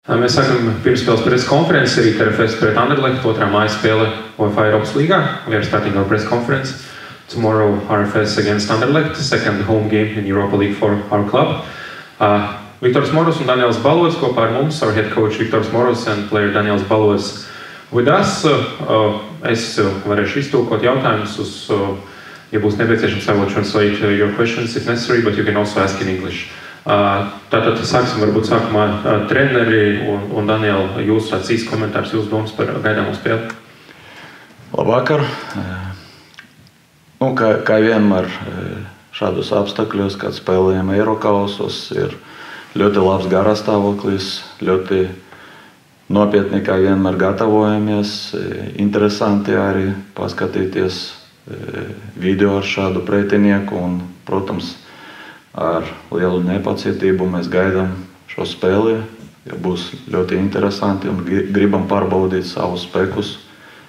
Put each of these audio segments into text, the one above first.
Mēs sākam pirmspēles press conference rīt RFS pret Anderlecht, otrā mājas spēle UEFA Eiropas līgā. We are starting our press conference. Tomorrow RFS against Anderlecht, second home game in Europa League for our club. Viktors Moros un Daniels Balots kopā ar mums, our head coach Viktors Moros and player Daniels Balots with us. Es varēšu iztulkot jautājumus uz, ja būs nepieciešams, I will translate your questions if necessary, but you can also ask in English. Tātad sāksim varbūt sākumā treneri un Daniel, jūs tāds īsts komentārs, jūs domas par gaidāmo spēli. Labvakar. Kā vienmēr šādos apstākļos, kad spēlējam Eirokausos, ir ļoti labs garastāvoklis, ļoti nopietni kā vienmēr gatavojamies. Interesanti arī paskatīties video ar šādu pretinieku un, protams, ar lielu nepacietību mēs gaidām šo spēli, jo būs ļoti interesanti un gribam pārbaudīt savus spēkus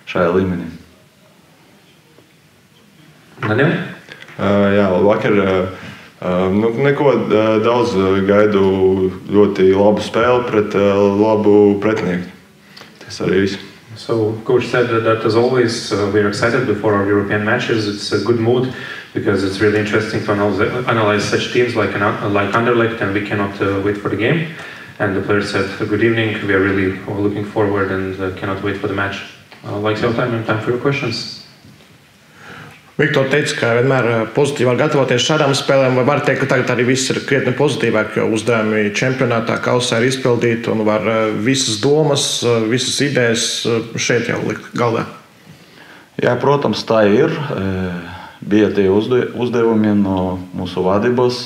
šajā līmenī. Daniel? Jā, labvakar. Neko daudz gaidu ļoti labu spēli pret labu pretinieku. Tas arī viss. So, coach said that as always, we are excited before our European matches. It's a good mood because it's really interesting to analyze such teams like Anderlecht, and we cannot wait for the game. And the player said, good evening, we are really looking forward and cannot wait for the match. Like your time and time for your questions. Viktor teica, ka vienmēr pozitīvi var gatavoties šādām spēlēm, vai var teikt, ka tagad arī viss ir krietni pozitīvāk, jo uzdevumi čempionātā kausā ir izpildīti un var visas domas, visas idejas šeit jau likt galdā? Jā, protams, tā ir. Bija tie uzdevumi no mūsu vadības,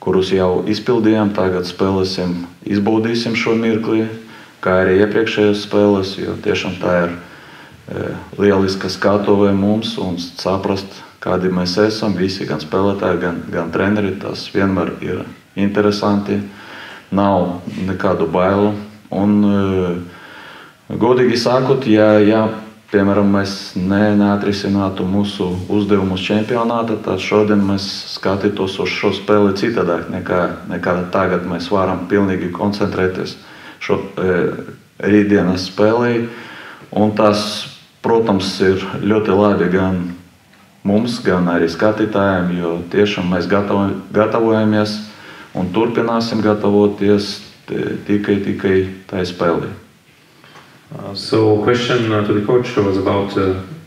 kurus jau izpildījām. Tagad izbaudīsim šo mirkli, kā arī iepriekšējās spēles, jo tiešām tā ir lieliska skatuve mums un saprast, kādi mēs esam, visi, gan spēlētāji, gan treneri. Tas vienmēr ir interesanti, nav nekādu bailu. Un, godīgi sakot, ja piemēram, mēs neatrisinātu mūsu uzdevumus čempionātā, tad šodien mēs skatītos uz šo spēli citādāk nekā tagad. Mēs varam pilnīgi koncentrēties rītdienas spēlē. Un tas, protams, ir ļoti labi gan mums, gan arī skatītājiem, jo tiešām mēs gatavojamies un turpināsim gatavoties tikai tai spēlē. So question to the coach was about,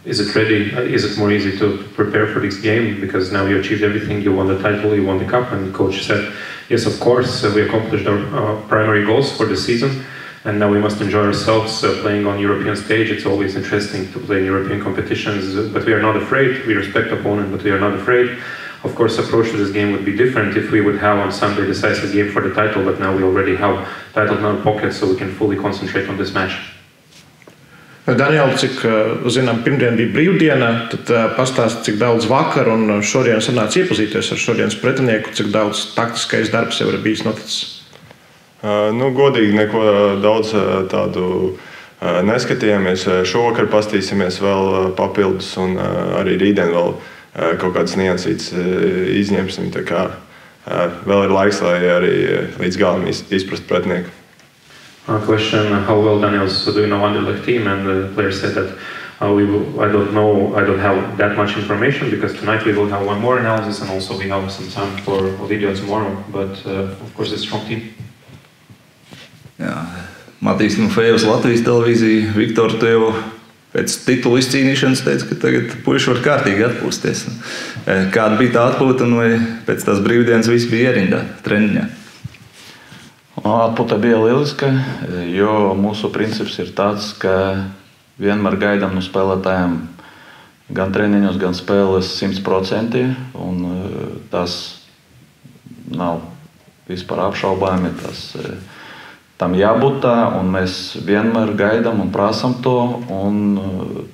is it ready? Is it more easy to prepare for this game? Because now you achieved everything, you won the title, you won the cup, and the coach said, yes, of course, we accomplished our primary goals for the season. And now we must enjoy ourselves playing on European stage. It's always interesting to play in European competitions, but we are not afraid. We respect opponent, but we are not afraid. Of course, approach to this game would be different if we would have on Sunday decisive game for the title, but now we already have title in our pocket, so we can fully concentrate on this match. Daniel, cik zinām, pirmdien bija brīvdiena, tad pastāst, cik daudz vakar un šodien sanāca iepazīties ar šodienas pretinieku, cik daudz taktiskais darbs jau ir bijis noticis? Godīgi neko daudz tādu neskatījāmies. Šovakar pastīsimies vēl papildus un arī rītdien vēl kaut kādas niansītas izņemsim. Tā kā vēl ir laiks, lai arī līdz galam izprast pretinieku. Question, how well Daniel's doing on Anderlecht team, and the player said that I don't have that much information because tonight we will have one more analysis and also we have some time for a video tomorrow, but of course it's a strong team. Jā, Matīs Timofejevs, Latvijas televīzija. Viktor, tu jau pēc titulu izcīnīšanas teici, ka tagad puiši var kārtīgi atpūsties. Kāda bija tā atpūta un vai pēc tās brīvdienas viss bija ierindā, treniņā? Atpūta bija lieliska, jo mūsu princips ir tāds, ka vienmēr gaidām no spēlētājiem gan treniņos, gan spēles 100%, un tas nav vispār apšaubāmi. Tam jābūt tā, un mēs vienmēr gaidām un prasam to, un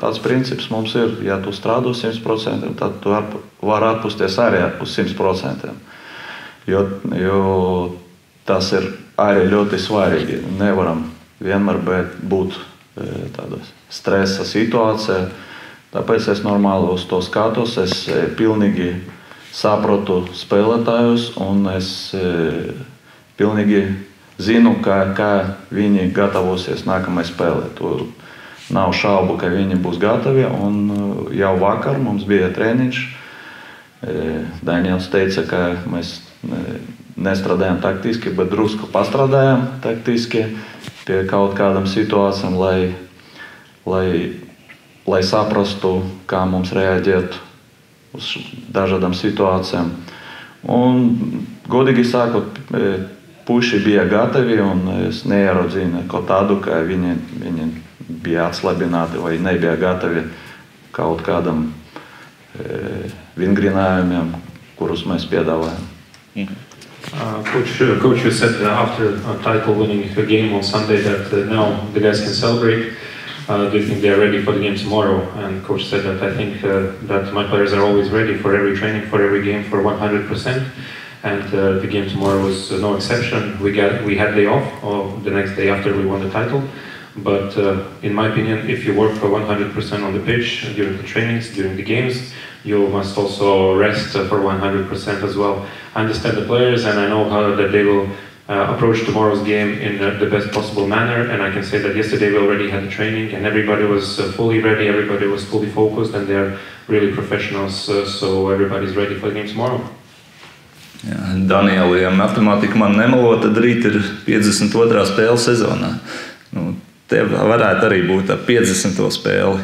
tāds princips mums ir, ja tu strādā 100%, tad tu var atpūsties arī uz 100%. Jo tas ir arī ļoti svarīgi. Nevaram vienmēr būt tādā stresa situācijā, tāpēc es normāli uz to skatos, es pilnīgi saprotu spēlētājus, un es pilnīgi zinu, kā viņi gatavosies nākamajai spēlē. Tur nav šaubu, ka viņi būs gatavi. Un jau vakar mums bija treniņš. Daniels teica, ka mēs nestrādājam taktiski, bet drusku pastrādājam taktiski pie kaut kādām situācijām, lai saprastu, kā mums reaģēt uz dažādām situācijām. Un, godīgi sakot, puiši bija gatavi, un es neieraudzīju neko tādu, ka viņi bija atslabināti vai nebija gatavi kaut kādam vingrinājumiem, kurus mēs piedāvājam. Coach, you said after a title-winning game on Sunday that now the guys can celebrate. Do you think they are ready for the game tomorrow? And coach said that I think that my players are always ready for every training, for every game, for 100%. And the game tomorrow was no exception. We had day off the next day after we won the title. But in my opinion, if you work for 100% on the pitch during the trainings, during the games, you must also rest for 100% as well. I understand the players, and I know how that they will approach tomorrow's game in the best possible manner. And I can say that yesterday we already had the training, and everybody was fully ready, everybody was fully focused, and they're really professionals. So everybody's ready for the game tomorrow. Jā, Daniela, ja matemātika man nemelo, tad rīt ir 52. spēle sezonā. Tev varētu arī būt ar 50. spēli.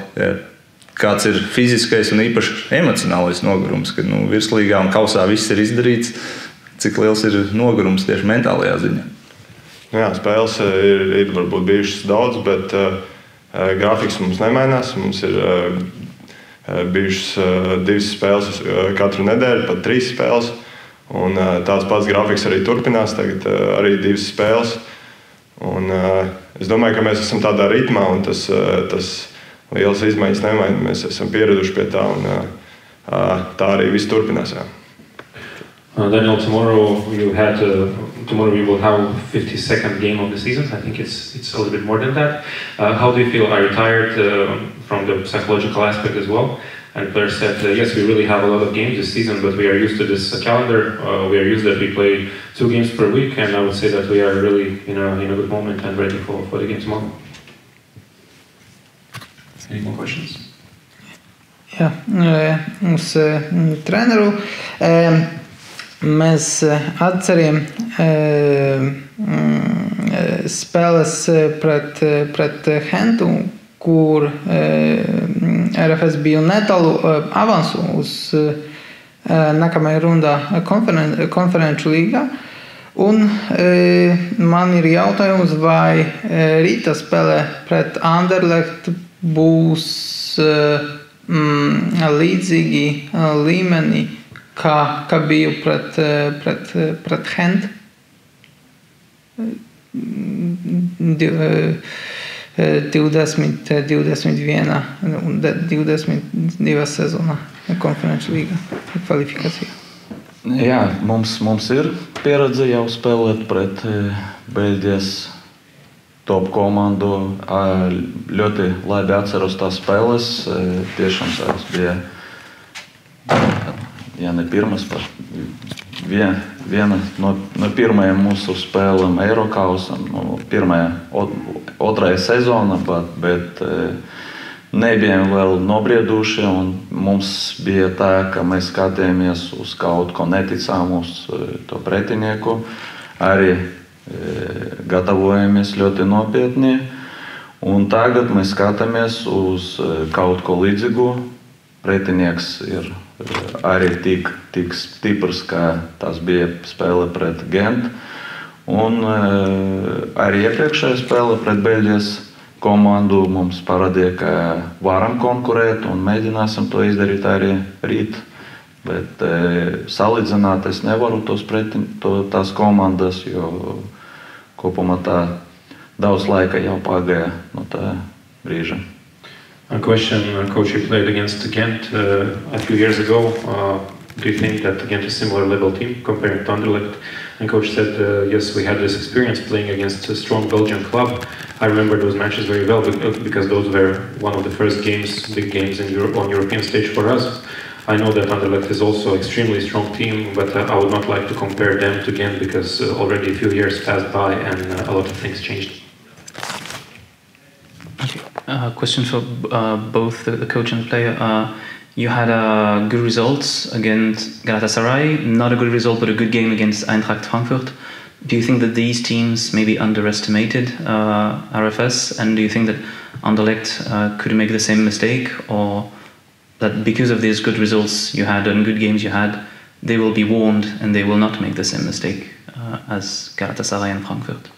Kāds ir fiziskais un īpaši emocionālais nogurums, kad virslīgā un kausā viss ir izdarīts, cik liels ir nogurums tieši mentālajā ziņā? Jā, spēles ir varbūt bijušas daudz, bet grafiks mums nemainās. Mums ir bijušas 2 spēles katru nedēļu, pat 3 spēles. Un tāds pats grafiks arī turpinās, tagad arī 2 spēles. Un es domāju, ka mēs esam tādā ritmā, un tas lielas izmaiņas nemaina. Mēs esam pieraduši pie tā, un tā arī viss turpinās. Jā. Daniel, tomorrow we will have 52nd game of the season. I think it's a little bit more than that. How do you feel? Are you tired from the psychological aspect as well? And players said, yes, we really have a lot of games this season, but we are used to this calendar. We are used that we play 2 games per week, and I would say that we are really in a good moment and ready for the game tomorrow. Any more questions? Jā, uz treneru. Mēs atceriem spēles pret Hentu, kur RFS bija netālu avansu uz nākamajā rundā konferenču līgā. Un man ir jautājums, vai rīta spēlē pret Anderlecht būs līdzīgi līmenī, kā biju pret Hent. 21 un 22 sezonā konferenču līgā kvalifikācijā. Jā, mums ir pieredze jau spēlēt pret Beļģijas top komandu. Ļoti labi atceros tās spēles. Tiešām tās bija, ja ne pirmas, viena no pirmajām mūsu spēlēm Eirokausam, otrajā sezonā, bet nebijām vēl nobrieduši, un mums bija tā, ka mēs skatījāmies uz kaut ko neticām uz to pretinieku, arī gatavojamies ļoti nopietni, un tagad mēs skatāmies uz kaut ko līdzīgu. Pretinieks ir arī tik stiprs, kā tas bija spēle pret Gent. Un arī iepriekšējā spēle pret Beļģijas komandu mums parādīja, ka varam konkurēt un mēģināsim to izdarīt arī rīt. Bet salīdzināt es nevaru tās komandas, jo kopumā tā daudz laika jau pagāja no tā brīža. A question, Coach, you played against Gent a few years ago. Do you think that Gent is a similar level team comparing to Anderlecht? And Coach said, yes, we had this experience playing against a strong Belgian club. I remember those matches very well because those were one of the first games, big games on European stage for us. I know that Anderlecht is also an extremely strong team, but I would not like to compare them to Ghent because already a few years passed by and a lot of things changed. Okay. Question for both the coach and the player. You had good results against Galatasaray, not a good result, but a good game against Eintracht Frankfurt. Do you think that these teams maybe underestimated RFS, and do you think that Anderlecht could make the same mistake, or that because of these good results you had and good games you had, they will be warned and they will not make the same mistake as Galatasaray and Frankfurt?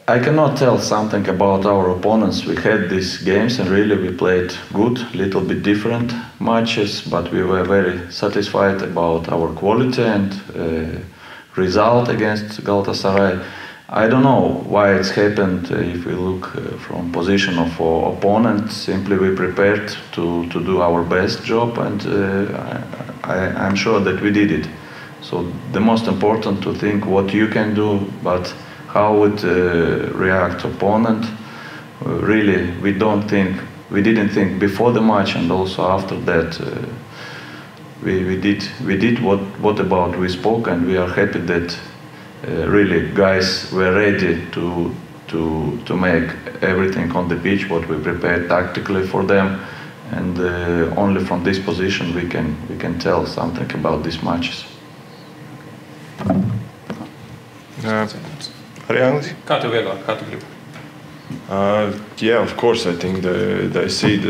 I cannot tell something about our opponents. We had these games and really we played good, little bit different matches, but we were very satisfied about our quality and result against Galatasaray. I don't know why it's happened. If we look from position of our opponent, simply we prepared to do our best job, and I'm sure that we did it. So the most important to think what you can do, but how would react opponent. Really, we didn't think before the match, and also after that. We did what about we spoke, and we are happy that really guys were ready to make everything on the pitch what we prepared tactically for them, and only from this position we can tell something about these matches. Kā tev vieglāk, kā tu gribi? Yeah, of course. I think they see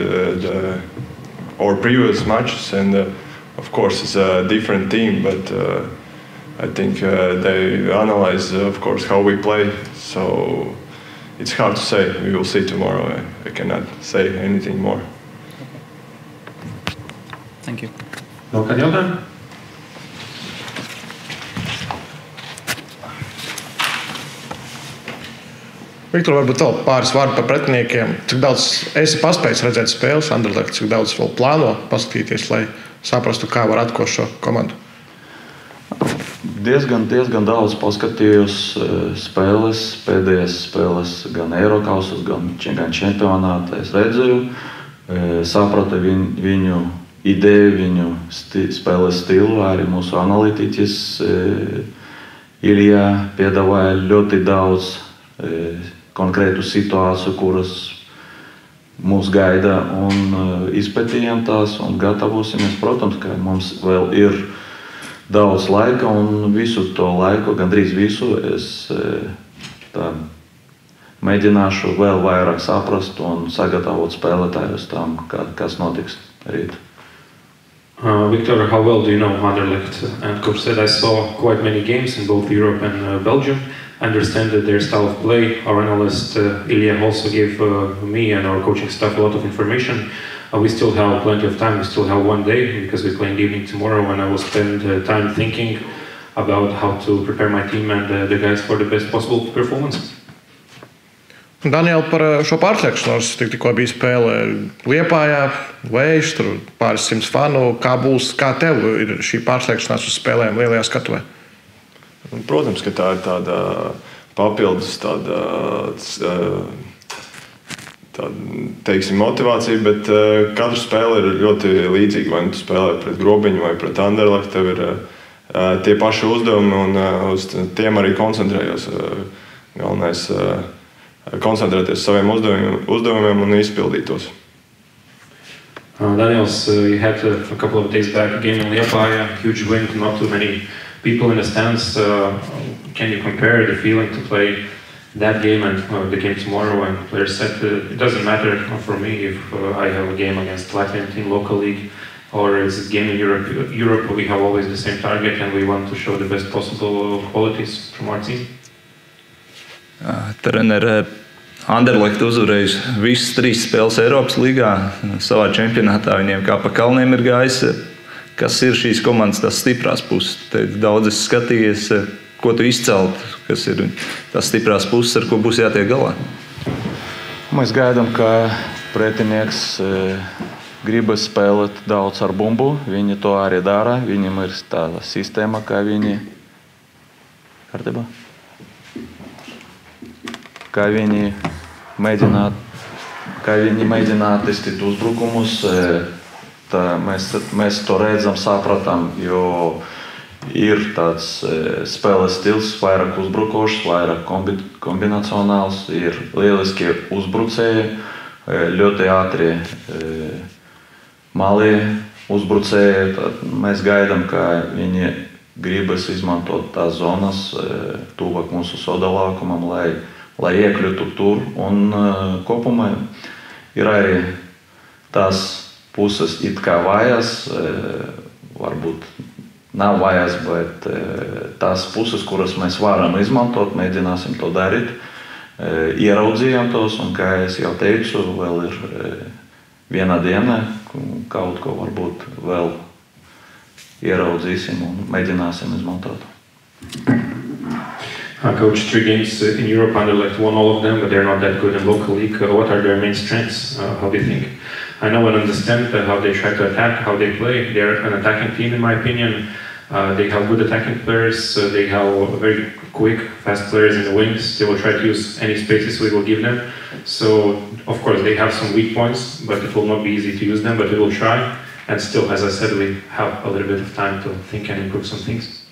our previous matches, and of course it's a different team. But I think they analyze, of course, how we play. So it's hard to say. We will see tomorrow. I cannot say anything more. Thank you. Vēl kādi jautājumi? Viktor, varbūt vēl pāris vārdu par pretiniekiem. Cik daudz esi paspējis redzēt spēles Anderlecht, cik daudz vēl plāno paskatīties, lai saprastu, kā var atkost šo komandu? Diezgan daudz paskatījos spēles, pēdējās spēles gan Eirokausos, gan čempionātā. Es redzēju, sapratu viņu ideju, viņu spēles stilu, arī mūsu analītiķis Ilija piedāvāja ļoti daudz konkrētu situāciju, kuras mūs gaida, un izpētījām tās un gatavosimies. Protams, ka mums vēl ir daudz laika, un visu to laiku, gandrīz visu, es mēģināšu vēl vairāk saprast un sagatavot spēlētājus tam, kas notiks rīt. Victor, how well do you know Anderlecht? And Coach said I saw quite many games in both Europe and Belgium. I understand that their style of play. Our analyst Ilya also gave me and our coaching staff a lot of information. We still have plenty of time. We still have one day because we play in the evening tomorrow, and I will spend time thinking about how to prepare my team and the guys for the best possible performance. Daniel, par šo pārslēgšanos tikko bija spēle Liepājā, Vējš, tur pāris simts fanu. Kā tev ir šī pārslēgšanās uz spēlēm lielajā skatuvē? Protams, ka tā ir tāda papildus teiksim, motivācija, bet katra spēle ir ļoti līdzīga. Vai tu spēlē pret Grobiņu vai pret Anderlecht, tev ir tie paši uzdevumi, un uz tiem arī koncentrējos. Galvenais koncentrēties uz saviem uzdevumiem un izpildīt tos. Daniels, you had a couple of days back a game in Liepāja, huge win, not too many people in the stands. Can you compare the feeling to play that game and the game tomorrow? And players said it doesn't matter for me if I have a game against Latvian team, local league, or it's a game in Europe. Europe, we have always the same target, and we want to show the best possible qualities from our team. Trener Anderlecht uzvarējis visas 3 spēles Eiropas līgā. Savā čempionātā viņiem kā pa kalniem ir gājis. Kas ir šīs komandas tās stiprās puses? Te daudz es skatījies, ko tu izcelt, kas ir tās stiprās puses, ar ko būs jātiek galā. Mēs gaidām, ka pretinieks gribas spēlēt daudz ar bumbu. Viņi to arī dara. Viņiem ir tāda sistēma, kā viņi kārtībā. kā viņi mēģina attīstīt uzbrukumus. Mēs to redzam, sapratām, jo ir tāds spēles stils, vairāk uzbrukošs, vairāk kombinacionāls, ir lieliski uzbrucēji, ļoti ātri malī uzbrucēji. Mēs gaidām, ka viņi gribas izmantot tās zonas tuvāk mūsu sodalākumam, lai iekļūtu tur. Un kopumā ir arī tās puses it kā vājas, varbūt nav vājas, bet tās puses, kuras mēs varam izmantot, mēģināsim to darīt. Ieraudzījām tos, un kā es jau teicu, vēl ir viena diena, kaut ko varbūt vēl ieraudzīsim un mēģināsim izmantot. Coach, 3 games in Europe, Anderlecht won all of them, but they're not that good in local league. What are their main strengths? How do you think? I know and understand how they try to attack, how they play. They're an attacking team, in my opinion. They have good attacking players. They have very quick, fast players in the wings. They will try to use any spaces we will give them. So, of course, they have some weak points, but it will not be easy to use them, but we will try. And still, as I said, we have a little bit of time to think and improve some things.